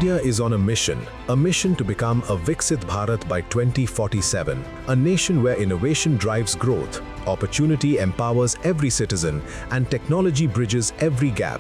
India is on a mission to become a Viksit Bharat by 2047, a nation where innovation drives growth, opportunity empowers every citizen, and technology bridges every gap.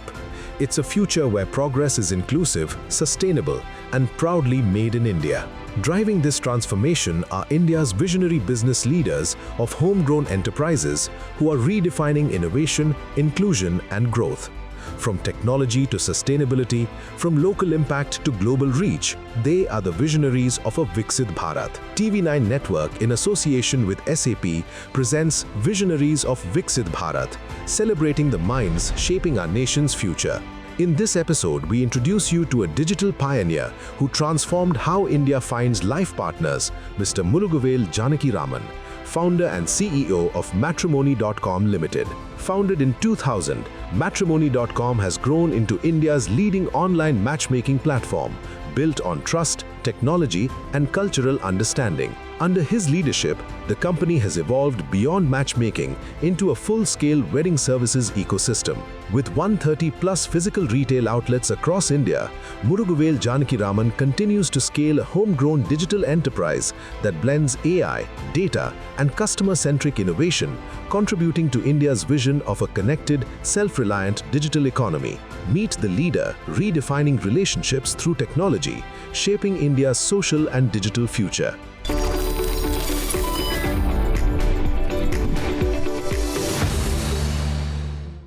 It's a future where progress is inclusive, sustainable, and proudly made in India. Driving this transformation are India's visionary business leaders of homegrown enterprises who are redefining innovation, inclusion, and growth. From technology to sustainability, from local impact to global reach, they are the visionaries of a Viksit Bharat. TV9 Network, in association with SAP, presents Visionaries of Viksit Bharat, celebrating the minds shaping our nation's future. In this episode, we introduce you to a digital pioneer who transformed how India finds life partners, Mr. Murugavel Janakiraman, founder and CEO of Matrimony.com Limited. Founded in 2000, Matrimony.com has grown into India's leading online matchmaking platform, built on trust, technology, and cultural understanding. Under his leadership, the company has evolved beyond matchmaking into a full-scale wedding services ecosystem. With 130-plus physical retail outlets across India, Murugavel Janakiraman continues to scale a homegrown digital enterprise that blends AI, data, and customer-centric innovation, contributing to India's vision of a connected, self-reliant digital economy. Meet the leader, redefining relationships through technology, shaping India's social and digital future.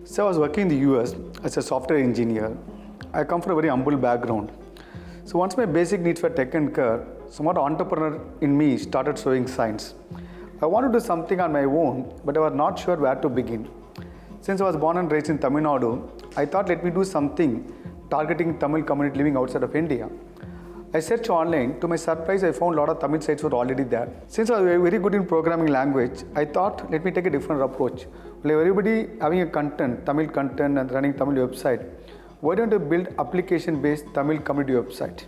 So I was working in the US as a software engineer. I come from a very humble background. So once my basic needs were taken care, somewhat entrepreneur in me started showing signs. I wanted to do something on my own, but I was not sure where to begin. Since I was born and raised in Tamil Nadu, I thought let me do something targeting Tamil community living outside of India. I searched online. To my surprise, I found a lot of Tamil sites were already there. Since I was very good in programming language, I thought let me take a different approach. Well, everybody having a content, Tamil content and running Tamil website, why don't you build application-based Tamil community website?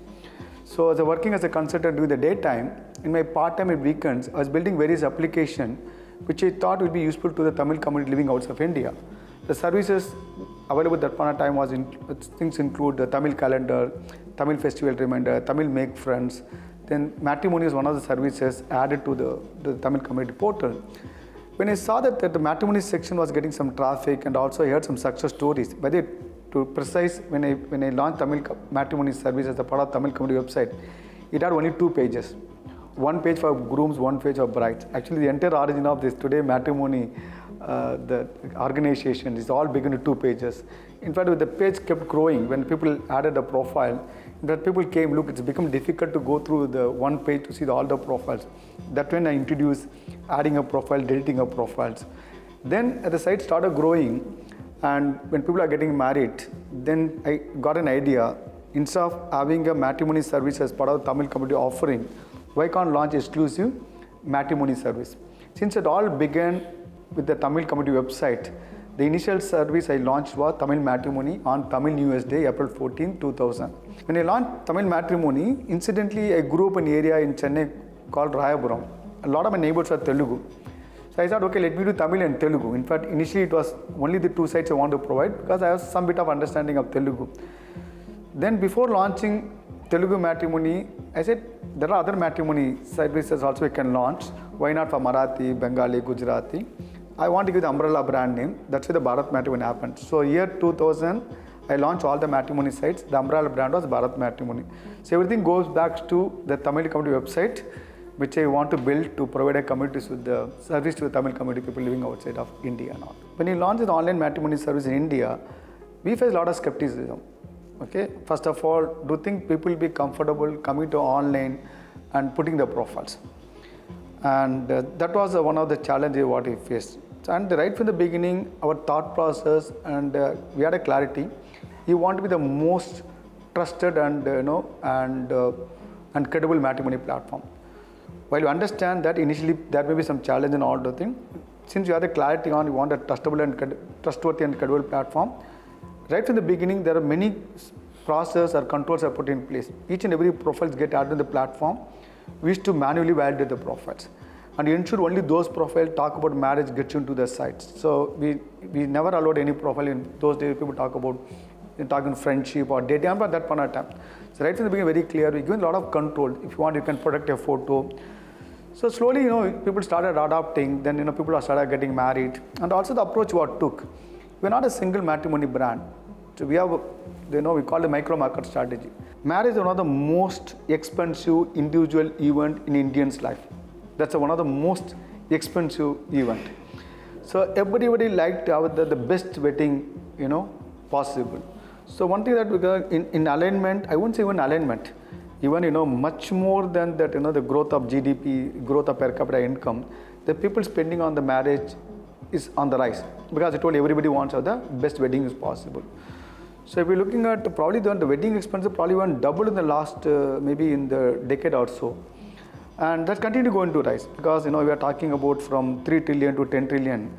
So as I was working as a consultant during the daytime, in my part-time and weekends, I was building various applications which I thought would be useful to the Tamil community living outside of India. The services available at that point of time was things include the Tamil calendar, Tamil festival reminder, Tamil make friends. Then matrimony is one of the services added to the Tamil community portal. When I saw that the matrimony section was getting some traffic and also I heard some success stories, but to precise, when I launched Tamil matrimony service as a part of Tamil community website, it had only 2 pages. One page for grooms, one page for brides. Actually, the entire origin of this today matrimony, the organization is all begun with 2 pages. In fact, the page kept growing when people added a profile. That people came, look, it's become difficult to go through the one page to see all the profiles. That's when I introduced adding a profile, deleting a profiles. Then the site started growing, and when people are getting married, then I got an idea. Instead of having a matrimony service as part of the Tamil community offering, why can't launch exclusive matrimony service? Since it all began with the Tamil community website, the initial service I launched was Tamil Matrimony on Tamil New Year's Day, April 14, 2000. When I launched Tamil Matrimony, incidentally I grew up in an area in Chennai called Rayapuram. A lot of my neighbors are Telugu. So I thought, okay, let me do Tamil and Telugu. In fact, initially it was only the 2 sites I want to provide because I have some bit of understanding of Telugu. Then before launching Telugu Matrimony, I said, there are other matrimony services also we can launch. Why not for Marathi, Bengali, Gujarati? I want to give the umbrella brand name. That's why the BharatMatrimony happened. So year 2000, I launched all the matrimony sites. The umbrella brand was BharatMatrimony. So everything goes back to the Tamil community website, which I want to build to provide a community with the service to the Tamil community people living outside of India and all. When you launch an online matrimony service in India, we face a lot of skepticism. Okay, first of all, do you think people will be comfortable coming to online and putting the profiles? And that was one of the challenges what we faced. And right from the beginning, our thought process and we had a clarity. You want to be the most trusted and and credible matrimony platform. While you understand that initially there may be some challenge in all the thing, since you have the clarity on you want a trustworthy and credible platform, right from the beginning there are many processes or controls are put in place. Each and every profiles get added to the platform. We used to manually validate the profiles. And you ensure only those profiles talk about marriage gets into the sites. So we never allowed any profile in those days. People talk about you're talking friendship or dating, but at that point of time. So right from the beginning, very clear, we're giving a lot of control. If you want, you can protect your photo. So slowly, people started adopting, then, people started getting married. And also the approach what took. We're not a single matrimony brand. So we have, we call it micro market strategy. Marriage is one of the most expensive individual event in Indian's life. That's one of the most expensive event. So everybody like to have the best wedding, possible. So one thing that we got in alignment, I wouldn't say even alignment, even, much more than that, the growth of GDP, growth of per capita income, the people spending on the marriage is on the rise. Because I told you, everybody wants the best wedding is possible. So if you're looking at probably the wedding expenses probably went double in the last, maybe in the decade or so. And that continued to go into rise because, we are talking about from 3 trillion to 10 trillion.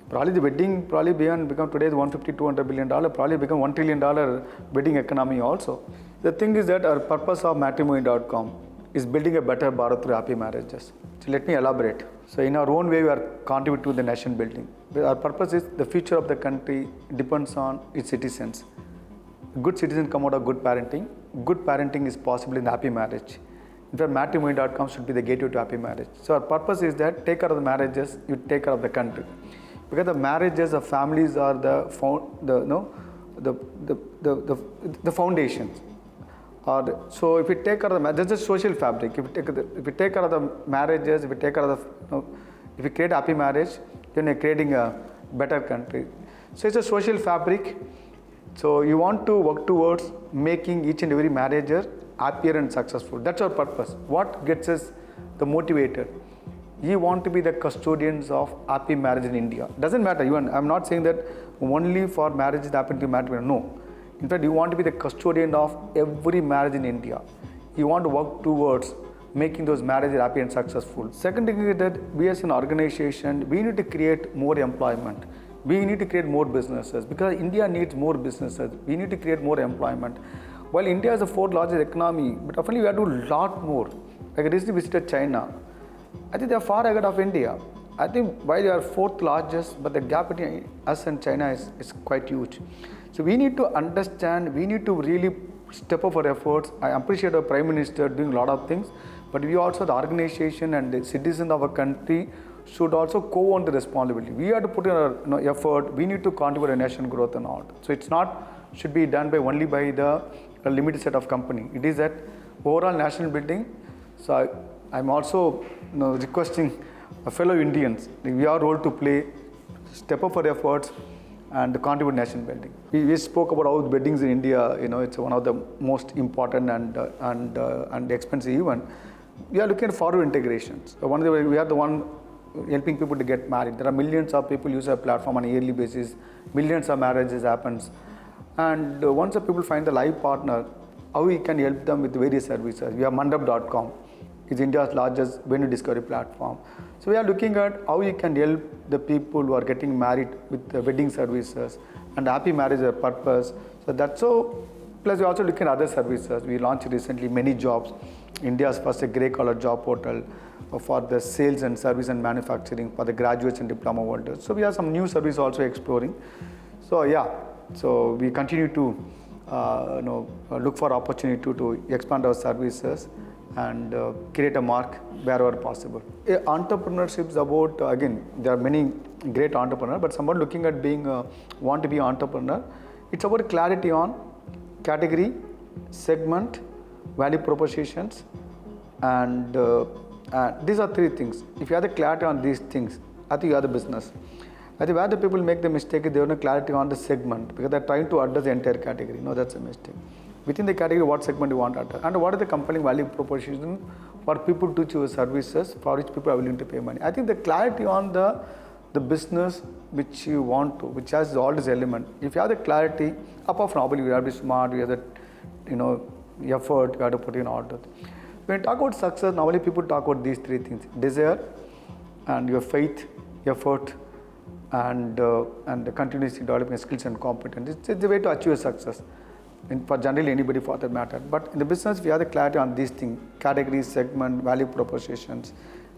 Probably the wedding probably become today's $150, $200 billion, probably become $1 trillion wedding economy also. The thing is that our purpose of matrimony.com is building a better Bharat through happy marriages. So let me elaborate. So in our own way, we are contributing to the nation building. Our purpose is the future of the country depends on its citizens. Good citizens come out of good parenting. Good parenting is possible in happy marriage. In fact, matrimony.com should be the gateway to happy marriage. So our purpose is that take care of the marriages, you take care of the country. Because the marriages, the families are the foundations. So if we take care of the there's a social fabric. If we take care of the marriages, if we take care of the, if we create happy marriage, then we're creating a better country. So it's a social fabric. So you want to work towards making each and every marriager happier and successful. That's our purpose. What gets us the motivator? You want to be the custodians of happy marriage in India. Doesn't matter. Even I'm not saying that only for marriages happen to matrimony. No. In fact, you want to be the custodian of every marriage in India. You want to work towards making those marriages happy and successful. Second thing is that we as an organization, we need to create more employment. We need to create more businesses because India needs more businesses. We need to create more employment. While India is the fourth largest economy, but definitely we have to do a lot more. Like I recently visited China. I think they are far ahead of India. I think while they are fourth largest, but the gap between us and China is quite huge. So we need to understand, we need to really step up our efforts. I appreciate our Prime Minister doing a lot of things, but we also, the organization and the citizens of our country, should also co-own the responsibility. We have to put in our effort. We need to contribute to nation growth and all. So it's not should be done by only by the limited set of company. It is that overall national building. So I'm also requesting fellow Indians. We have a role to play. Step up our efforts and contribute nation building. We spoke about how weddings in India. It's one of the most important and expensive event. We are looking at forward integrations. So we are the one helping people to get married. There are millions of people use our platform on a yearly basis. Millions of marriages happens. And once the people find the life partner, how we can help them with various services. We have mandap.com. It's India's largest venue discovery platform. So we are looking at how we can help the people who are getting married with the wedding services and happy marriage is a purpose. So that's so. Plus we are also looking at other services. We launched recently many jobs. India's first grey collar job portal for the sales and service and manufacturing for the graduates and diploma holders. So we have some new service also exploring. So yeah, so we continue to look for opportunity to expand our services and create a mark wherever possible. Entrepreneurship is about, again, there are many great entrepreneurs, but someone looking at want to be an entrepreneur, it's about clarity on category, segment, value propositions, and these are three things. If you have the clarity on these things, I think you have the business. I think where the people make the mistake is they have no clarity on the segment because they're trying to address the entire category. No, that's a mistake. Within the category, what segment you want to address, and what is the compelling value proposition for people to choose services for which people are willing to pay money. I think the clarity on the business which you want to, which has all these elements. If you have the clarity, apart from obviously you have to be smart, you have the effort, you have to put in order. When you talk about success, normally people talk about these three things: desire, and your faith, effort, and continuously developing skills and competence. It's the way to achieve success. For generally anybody for that matter. But in the business, we have the clarity on these things: categories, segment, value propositions,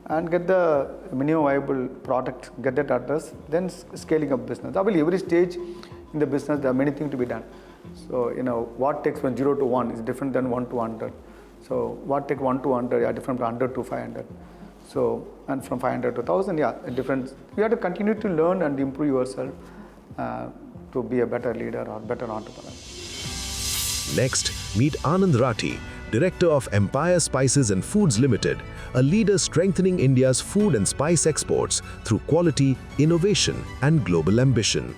and get the minimum viable product, get that address, then scaling up business. Obviously, every stage in the business, there are many things to be done. So, what takes from 0 to 1 is different than 1 to 100. So, what take 1 to 100, yeah, different from 100 to 500. So, and from 500 to 1000, yeah, different. You have to continue to learn and improve yourself to be a better leader or better entrepreneur. Next, meet Anand Rathi, Director of Empire Spices and Foods Limited, a leader strengthening India's food and spice exports through quality, innovation, and global ambition.